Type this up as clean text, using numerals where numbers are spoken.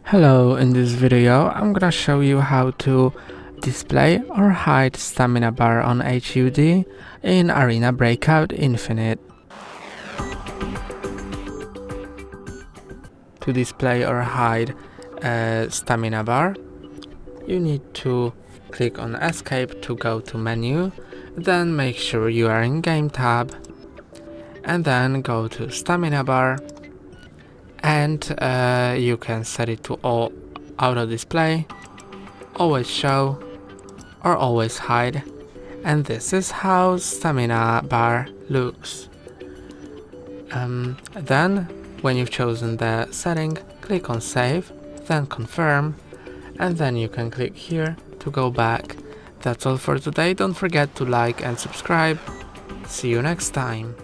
Hello, in this video I'm gonna show you how to display or hide stamina bar on HUD in Arena Breakout Infinite. To display or hide a stamina bar, you need to click on Escape to go to menu, then make sure you are in Game tab, and then go to stamina bar, and you can set it to auto display, always show, or always hide, and this is how stamina bar looks. Then when you've chosen the setting, click on save, then confirm, and then you can click here to go back. That's all for today. Don't forget to like and subscribe. See you next time.